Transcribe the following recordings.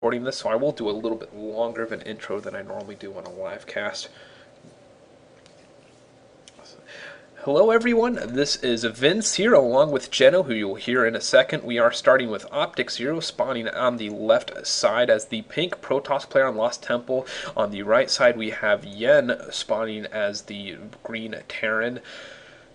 Recording this, so I will do a little bit longer of an intro than I normally do on a live cast. Hello everyone, this is FXOptikZero along with Jeno, who you'll hear in a second. We are starting with FXOptikZero spawning on the left side as the pink Protoss player on Lost Temple. On the right side we have Yen spawning as the green Terran.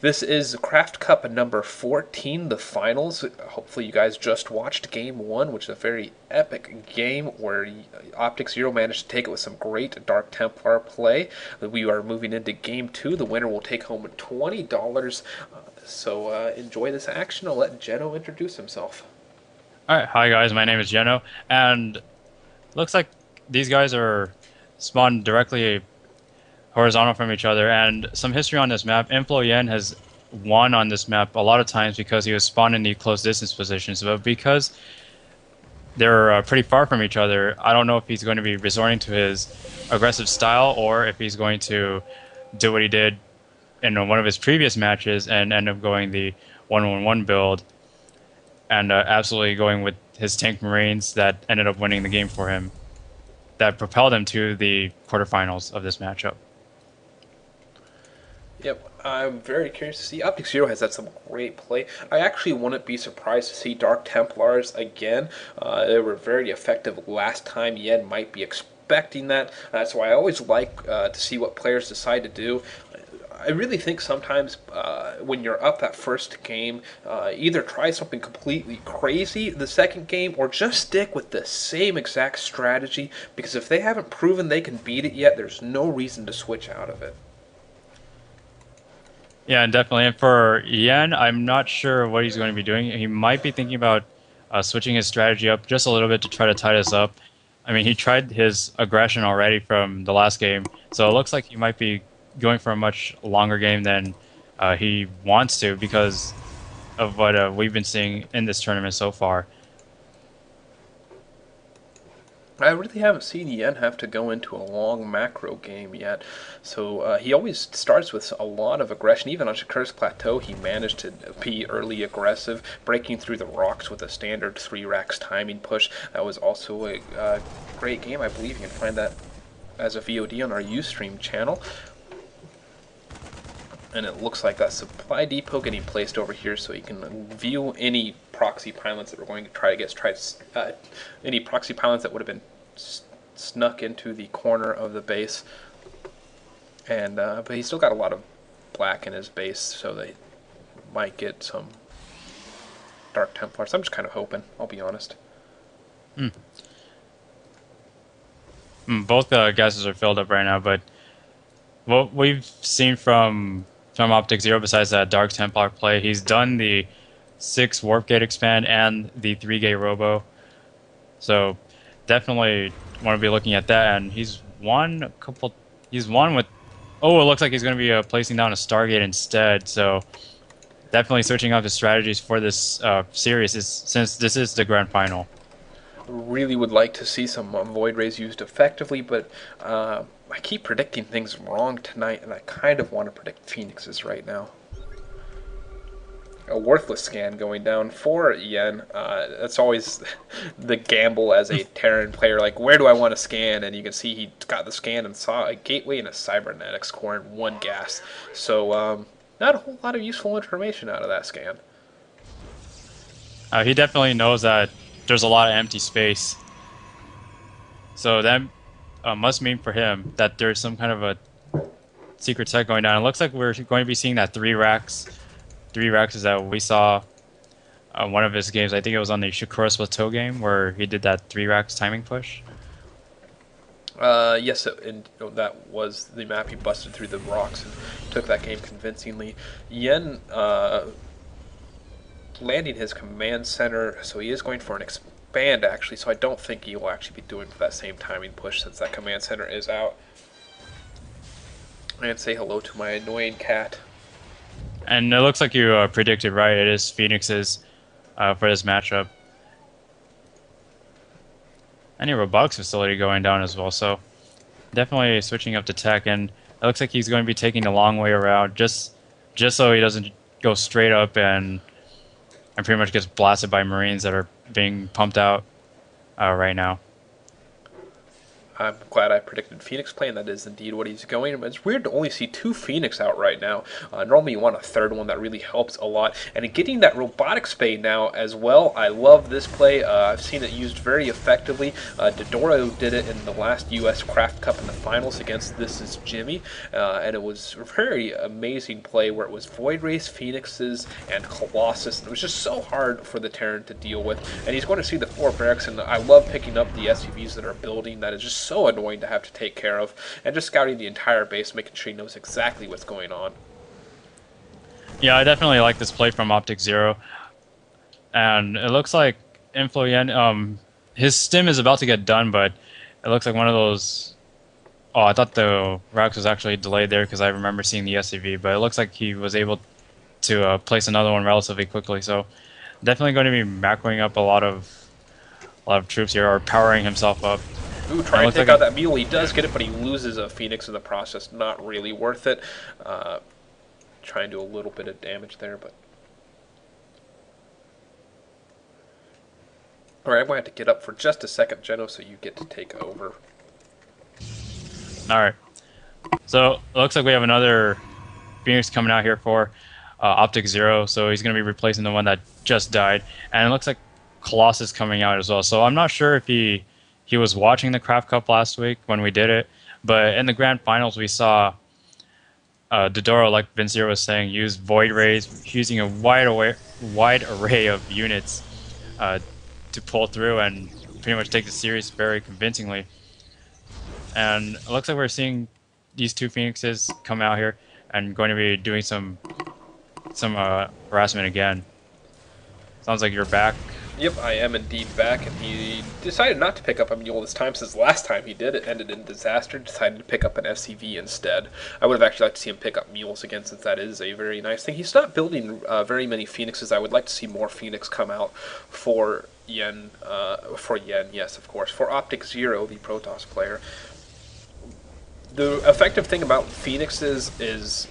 This is Craftcup number 14, the finals. Hopefully you guys just watched game 1, which is a very epic game where FXOptikZero managed to take it with some great Dark Templar play. We are moving into game 2. The winner will take home $20. So enjoy this action. I'll let Jeno introduce himself. Alright, hi guys, my name is Jeno, and looks like these guys are spawned directly horizontal from each other, and some history on this map. InfowYen has won on this map a lot of times because he was spawned in the close distance positions, but because they're pretty far from each other, I don't know if he's going to be resorting to his aggressive style or if he's going to do what he did in one of his previous matches and end up going the 1-1-1 build and absolutely going with his tank marines that ended up winning the game for him, that propelled him to the quarterfinals of this matchup. Yep, I'm very curious to see. FXOptikZero has had some great play. I actually wouldn't be surprised to see Dark Templars again. They were very effective last time. Yen might be expecting that. That's why I always like to see what players decide to do. I really think sometimes when you're up that first game, either try something completely crazy the second game or just stick with the same exact strategy, because if they haven't proven they can beat it yet, there's no reason to switch out of it. Yeah, and definitely. And for Yen, I'm not sure what he's going to be doing. He might be thinking about switching his strategy up just a little bit to try to tie this up. I mean, he tried his aggression already from the last game, so it looks like he might be going for a much longer game than he wants to because of what we've been seeing in this tournament so far. I really haven't seen Yen have to go into a long macro game yet, so he always starts with a lot of aggression. Even on Shakur's Plateau, he managed to be early aggressive, breaking through the rocks with a standard 3 racks timing push. That was also a great game. I believe you can find that as a VOD on our Ustream channel. And it looks like that supply depot getting placed over here so you can view any proxy pilots that we're going to try to get, any proxy pilots that would have been snuck into the corner of the base. And but he's still got a lot of black in his base, so they might get some Dark Templars. I'm just kind of hoping, I'll be honest. Both gases are filled up right now, but what we've seen from FXOptikZero, besides that Dark Templar play, he's done the 6 Warp Gate expand and the 3-gate Robo. So definitely want to be looking at that. And he's won a couple. He's won with. Oh, it looks like he's going to be placing down a Stargate instead. So definitely switching up his strategies for this series, since this is the grand final. Really would like to see some Void Rays used effectively, but I keep predicting things wrong tonight, and I kind of want to predict Phoenixes right now. A worthless scan going down for Yen. That's always the gamble as a Terran player. Like, where do I want to scan? And you can see he got the scan and saw a gateway and a cybernetics core and 1 gas. So not a whole lot of useful information out of that scan. He definitely knows that there's a lot of empty space. So that must mean for him that there's some kind of a secret set going down. It looks like we're going to be seeing that 3 racks. 3 racks is that we saw one of his games. I think it was on the Shakur's Plateau game where he did that 3 racks timing push. Yes, and that was the map. He busted through the rocks and took that game convincingly. Yen landing his command center, so he is going for an expand actually, so I don't think he will actually be doing that same timing push since that command center is out. And say hello to my annoying cat. And it looks like you predicted right. It is Phoenixes for this matchup. And a robotics facility going down as well, so definitely switching up to tech. And it looks like he's going to be taking the long way around just so he doesn't go straight up and pretty much gets blasted by Marines that are being pumped out right now. I'm glad I predicted Phoenix play, and that is indeed what he's going. It's weird to only see 2 Phoenix out right now. Normally you want a third one. That really helps a lot. And getting that robotic spade now as well, I love this play. I've seen it used very effectively. Dodoro did it in the last U.S. Craft Cup in the finals against This Is Jimmy, and it was a very amazing play where it was Void Race, Phoenixes, and Colossus. It was just so hard for the Terran to deal with, and he's going to see the 4 barracks, and I love picking up the SUVs that are building. That is just so annoying to have to take care of, and just scouting the entire base, making sure he knows exactly what's going on. Yeah, I definitely like this play from FXOptikZero, and it looks like InfowYen, his stim is about to get done, but it looks like one of those. Oh, I thought the Rax was actually delayed there because I remember seeing the SUV, but it looks like he was able to place another one relatively quickly. So definitely going to be macroing up a lot of troops here, or powering himself up. Ooh, trying to take out that mule. He does get it, but he loses a Phoenix in the process. Not really worth it. Try and do a little bit of damage there, but... Alright, I'm going to have to get up for just a second, Geno, so you get to take over. Alright. So, it looks like we have another Phoenix coming out here for FXOptikZero, so he's going to be replacing the one that just died. And it looks like Colossus coming out as well. So, I'm not sure if he was watching the Craft Cup last week when we did it, but in the Grand Finals we saw Dodoro, like Vincere was saying, use Void Rays, using a wide array of units to pull through and pretty much take the series very convincingly. And it looks like we're seeing these 2 Phoenixes come out here and going to be doing some harassment again. Sounds like you're back. Yep, I am indeed back, and he decided not to pick up a mule this time, since last time he did, it ended in disaster. Decided to pick up an FCV instead. I would have actually liked to see him pick up mules again, since that is a very nice thing. He's not building very many Phoenixes. I would like to see more Phoenix come out for Yen, yes, of course, for FXOptikZero, the Protoss player. The effective thing about Phoenixes is,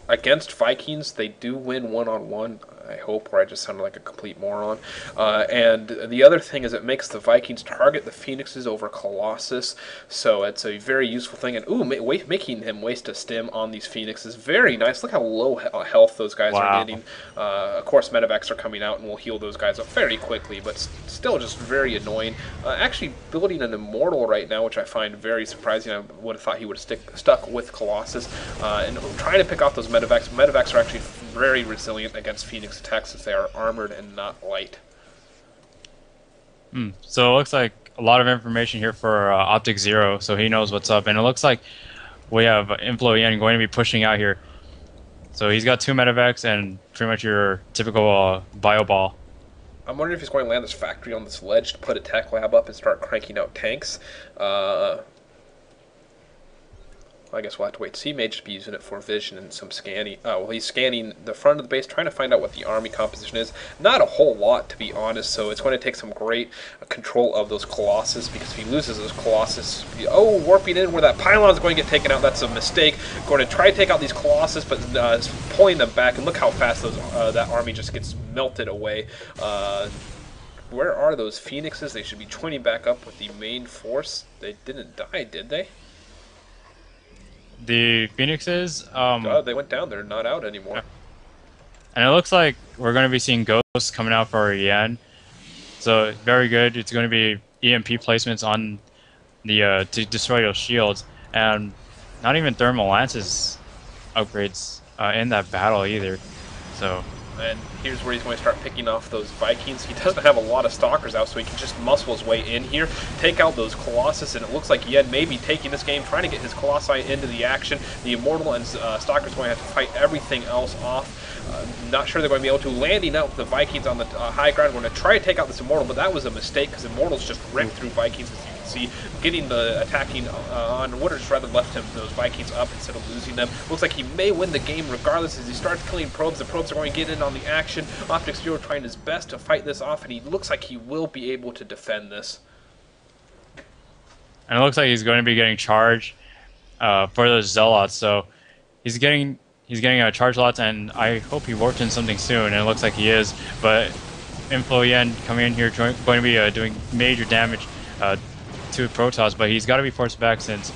against Vikings, they do win one-on-one, I hope, or I just sounded like a complete moron. And the other thing is it makes the Vikings target the Phoenixes over Colossus, so it's a very useful thing. And ooh, making him waste a stim on these Phoenixes, very nice. Look how low health those guys are getting. Of course, medevacs are coming out and will heal those guys up very quickly, but still just very annoying. Actually building an Immortal right now, which I find very surprising. I would have thought he would have stuck with Colossus. And trying to pick off those medevacs. Medevacs are actually very resilient against Phoenix attacks, since they are armored and not light. So it looks like a lot of information here for FXOptikZero, so he knows what's up. And it looks like we have InfowYen going to be pushing out here. So he's got 2 medevacs and pretty much your typical bio ball. I'm wondering if he's going to land this factory on this ledge to put a tech lab up and start cranking out tanks. I guess we'll have to wait. He may just be using it for vision and some scanning. Oh, well, he's scanning the front of the base, trying to find out what the army composition is. Not a whole lot, to be honest, so it's going to take some great control of those Colossus, because if he loses those Colossus... Oh, warping in where that pylon is going to get taken out. That's a mistake. Going to try to take out these Colossus, but pulling them back, and look how fast those that army just gets melted away. Where are those Phoenixes? They should be joining back up with the main force. They didn't die, did they? The Phoenixes, they went down. They're not out anymore. Yeah. And it looks like we're going to be seeing ghosts coming out for Yen. So very good. It's going to be EMP placements on the to destroy those shields, and not even thermal lances upgrades in that battle either. So. And here's where he's going to start picking off those Vikings. He doesn't have a lot of Stalkers out, so he can just muscle his way in here, take out those Colossus, and it looks like Yen may be taking this game, trying to get his Colossi into the action. The Immortal and Stalker's going to have to fight everything else off. Not sure they're going to be able to. Landing out the Vikings on the high ground. We're going to try to take out this Immortal, but that was a mistake, because Immortals just ripped through Vikings, as you can see. Getting the attacking on would have just rather left him those Vikings up instead of losing them. Looks like he may win the game regardless, as he starts killing probes. The probes are going to get in on the action. FXOptikZero trying his best to fight this off, and he looks like he will be able to defend this. And it looks like he's going to be getting charged for those Zealots, so he's getting charge lots, and I hope he worked in something soon, and it looks like he is. But InfowYen coming in here, going to be doing major damage to two Protoss, but he's got to be forced back since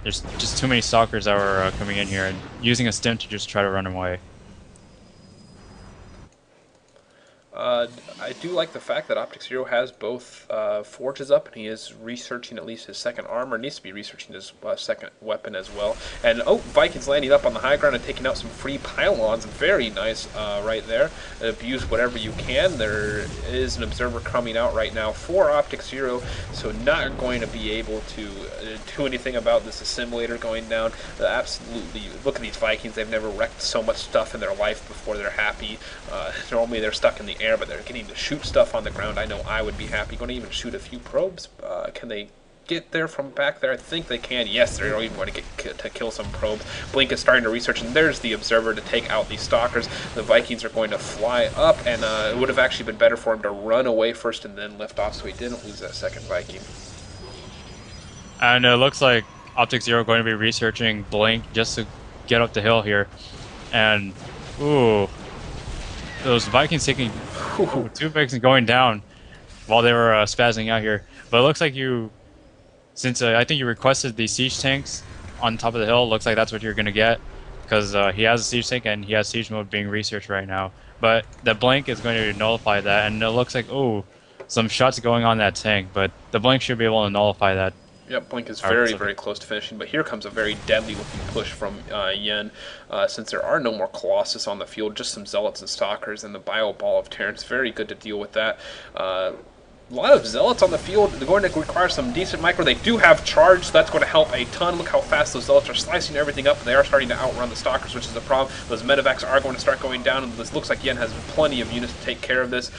there's just too many Stalkers that were coming in here and using a stim to just try to run him away. I do like the fact that FXOptikZero has both forges up, and he is researching at least his second armor. Needs to be researching his second weapon as well. And oh, Vikings landing up on the high ground and taking out some free pylons. Very nice right there. Abuse whatever you can. There is an observer coming out right now for FXOptikZero, so not going to be able to do anything about this assimilator going down. Absolutely, look at these Vikings. They've never wrecked so much stuff in their life before. They're happy. Normally they're stuck in the air, but they're getting to shoot stuff on the ground. I know I would be happy. Going to even shoot a few probes. Can they get there from back there? I think they can. Yes, they're even going to get to kill some probes. Blink is starting to research, and there's the observer to take out these stalkers. The Vikings are going to fly up, and it would have actually been better for him to run away first and then lift off, so he didn't lose that second Viking. And it looks like FXOptikZero going to be researching Blink just to get up the hill here. And ooh, those Vikings taking two Vikings going down while they were spazzing out here. But it looks like you, since I think you requested the siege tanks on top of the hill, looks like that's what you're going to get, because he has a siege tank and he has siege mode being researched right now. But the Blink is going to nullify that, and it looks like, oh, some shots going on that tank, but the Blink should be able to nullify that. Yep, Blink is very, very close to finishing, but here comes a very deadly looking push from Yen. Since there are no more Colossus on the field, just some Zealots and Stalkers and the Bio Ball of Terrence. Very good to deal with that. A lot of Zealots on the field. They're going to require some decent micro. They do have charge, so that's going to help a ton. Look how fast those Zealots are slicing everything up. They are starting to outrun the Stalkers, which is a problem. Those Medevacs are going to start going down, and this looks like Yen has plenty of units to take care of this.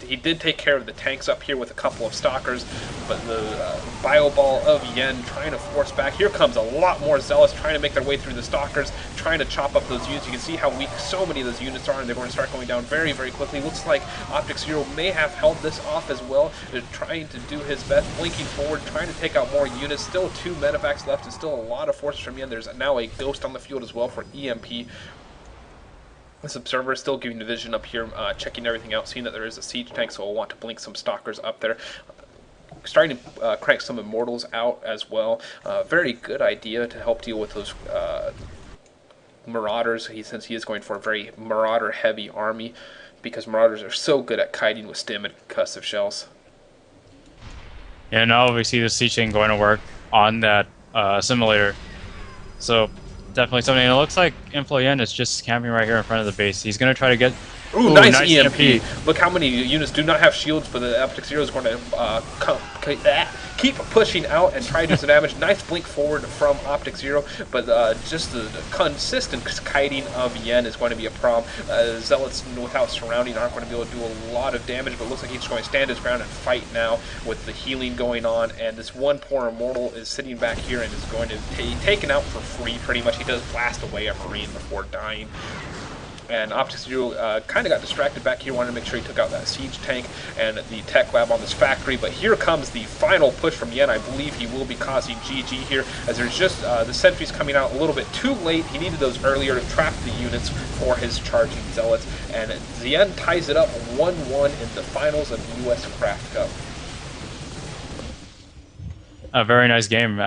He did take care of the tanks up here with a couple of Stalkers, but the Bio Ball of Yen trying to force back. Here comes a lot more Zealots trying to make their way through the Stalkers, trying to chop up those units. You can see how weak so many of those units are, and they're going to start going down very, very quickly. Looks like FXOptikZero may have held this off as well. They're trying to do his best, blinking forward, trying to take out more units. Still two Medevacs left, and still a lot of forces from Yen. There's now a Ghost on the field as well for EMP. This observer is still giving the vision up here, checking everything out, seeing that there is a siege tank, so we'll want to blink some Stalkers up there. Starting to crank some Immortals out as well. Very good idea to help deal with those Marauders, since he is going for a very Marauder-heavy army, because Marauders are so good at kiting with stim and concussive shells. Yeah, now we see the siege chain going to work on that simulator. So definitely something. And it looks like InfowYen is just camping right here in front of the base. He's going to try to get... Ooh, nice EMP. Look how many units do not have shields, but the FXOptikZero is going to keep pushing out and try to do some damage. Nice blink forward from FXOptikZero, but just the consistent kiting of Yen is going to be a problem. Zealots without surrounding aren't going to be able to do a lot of damage, but it looks like he's going to stand his ground and fight now with the healing going on. And this one poor Immortal is sitting back here and is going to be taken out for free, pretty much. He does blast away a Marine before dying. And FXOptikZero kind of got distracted back here, wanted to make sure he took out that siege tank and the tech lab on this factory. But here comes the final push from Yen. I believe he will be causing GG here, as there's just the sentries coming out a little bit too late. He needed those earlier to trap the units for his charging Zealots. And Yen ties it up 1-1 in the finals of the U.S. Craft Cup. A very nice game.